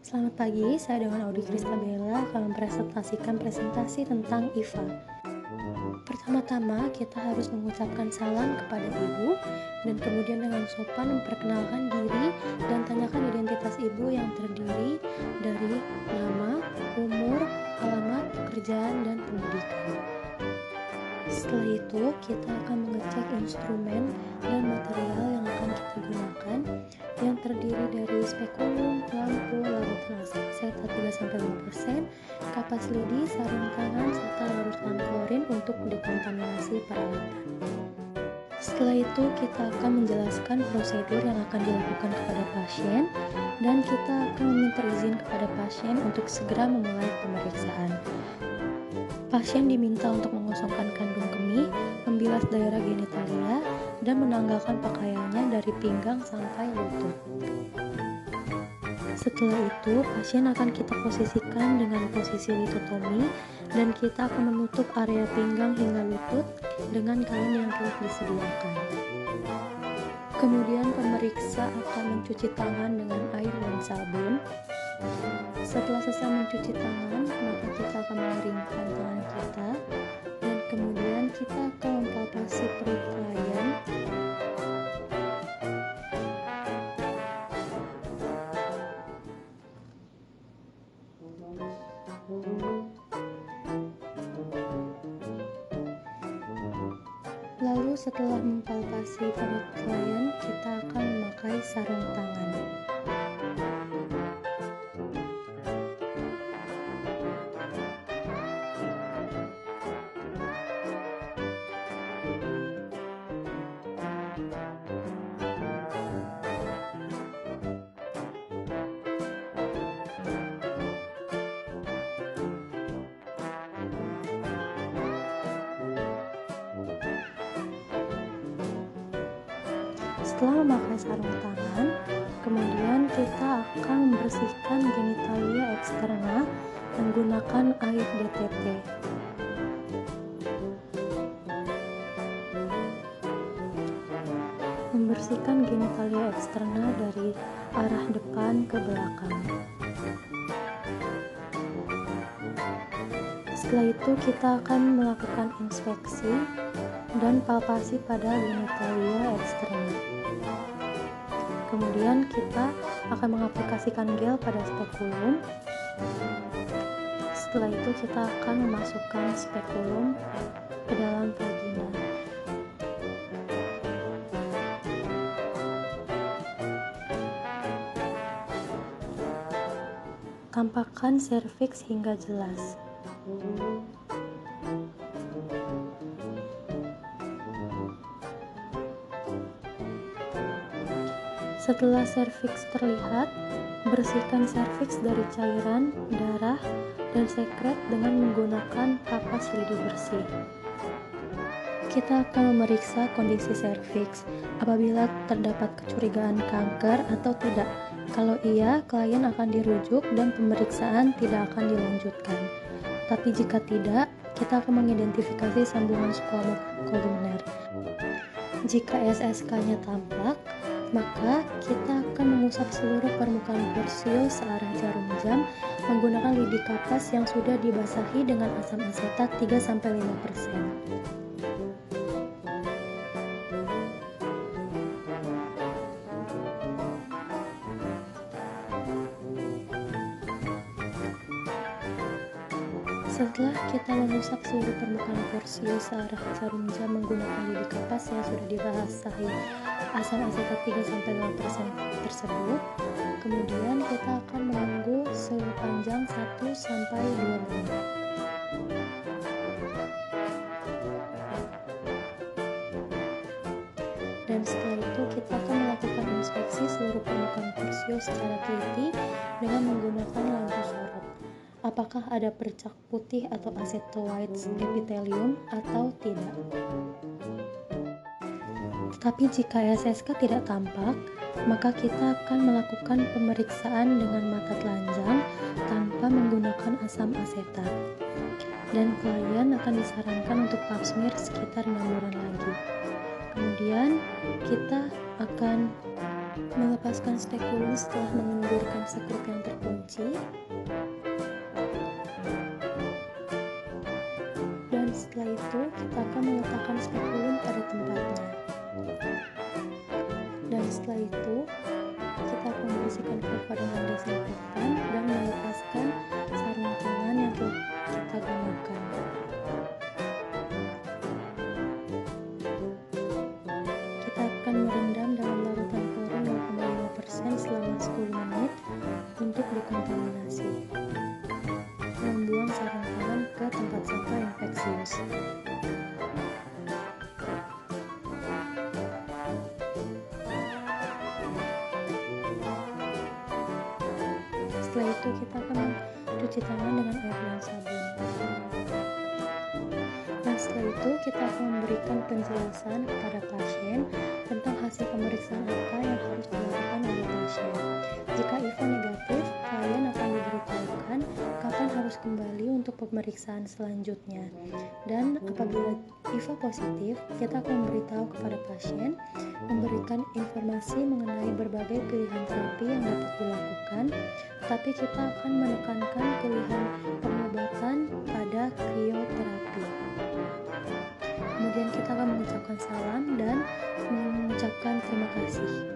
Selamat pagi, saya dengan Audi Kristabella akan mempresentasikan presentasi tentang IVA. Pertama-tama, kita harus mengucapkan salam kepada ibu, dan kemudian dengan sopan memperkenalkan diri dan tanyakan identitas ibu yang terdiri dari nama, umur, alamat, pekerjaan, dan pendidikan. Setelah itu, kita akan mengecek instrumen dan material yang akan kita gunakan yang terdiri dari spekulum, lampu, larutan aseta 3-5%, kapas lidi, sarung tangan, serta larutan klorin untuk dekontaminasi peralatan. Setelah itu, kita akan menjelaskan prosedur yang akan dilakukan kepada pasien dan kita akan meminta izin kepada pasien untuk segera memulai pemeriksaan. Pasien diminta untuk mengosongkan kandung kemih, membilas daerah genitalia, dan menanggalkan pakaiannya dari pinggang sampai lutut. Setelah itu, pasien akan kita posisikan dengan posisi litotomi dan kita akan menutup area pinggang hingga lutut dengan kain yang telah disediakan. Kemudian pemeriksa akan mencuci tangan dengan air dan sabun. Setelah selesai mencuci tangan, maka kita akan mengeringkan tangan kita dan kemudian kita akan mempalpasi perut klien. Lalu setelah mempalpasi perut klien, kita akan memakai sarung tangan. Setelah memakai sarung tangan, kemudian kita akan membersihkan genitalia eksterna menggunakan air DTT. Membersihkan genitalia eksterna dari arah depan ke belakang. Setelah itu kita akan melakukan inspeksi dan palpasi pada genitalia eksterna. Kemudian kita akan mengaplikasikan gel pada spekulum. Setelah itu kita akan memasukkan spekulum ke dalam vagina. Tampakkan serviks hingga jelas. Setelah serviks terlihat, bersihkan serviks dari cairan, darah, dan sekret dengan menggunakan kapas lidi bersih. Kita akan memeriksa kondisi serviks apabila terdapat kecurigaan kanker atau tidak. Kalau iya, klien akan dirujuk dan pemeriksaan tidak akan dilanjutkan. Tapi jika tidak, kita akan mengidentifikasi sambungan squamous koluner. Jika SSK-nya tampak, maka kita akan mengusap seluruh permukaan porsius searah jarum jam menggunakan lidi kapas yang sudah dibasahi dengan asam asetat 3-5%. Setelah kita mengusap seluruh permukaan porsius searah jarum jam menggunakan lidi kapas yang sudah dibasahi asam asetat 3-5% tersebut, kemudian kita akan menunggu sepanjang 1-2 menit. Dan setelah itu kita akan melakukan inspeksi seluruh permukaan porsius secara teliti dengan menggunakan lampu sorot. Apakah ada bercak putih atau acetoid epithelium atau tidak. Tetapi jika SSK tidak tampak, maka kita akan melakukan pemeriksaan dengan mata telanjang tanpa menggunakan asam asetat. Dan klien akan disarankan untuk pap smear sekitar 6 bulan lagi. Kemudian kita akan Melepaskan spekulum setelah mengendurkan sekrup yang terkunci. Dan setelah itu kita akan meletakkan spekulum pada tempatnya. Dan setelah itu kita akan membersihkan kurva dengan desinfektan dan melepaskan sarung tangan yang telah kita gunakan. Kita akan merendam dalam larutan klorin 0,5% selama 10 menit untuk dekontaminasi. Membuang sarung tangan ke tempat sampah infeksius. Setelah itu kita akan mencuci tangan dengan air dan sabun. Dan setelah itu kita akan memberikan penjelasan kepada pasien tentang hasil pemeriksaan apa yang harus dilakukan oleh pasien. Jika IVA negatif, klien akan diberitahukan kapan harus kembali untuk pemeriksaan selanjutnya. Dan apabila IVA positif, kita akan memberitahu kepada pasien, memberikan informasi mengenai berbagai pilihan terapi yang dapat dilakukan, tapi kita akan menekankan pilihan pengobatan pada krioterapi. Kemudian kita akan mengucapkan salam dan mengucapkan terima kasih.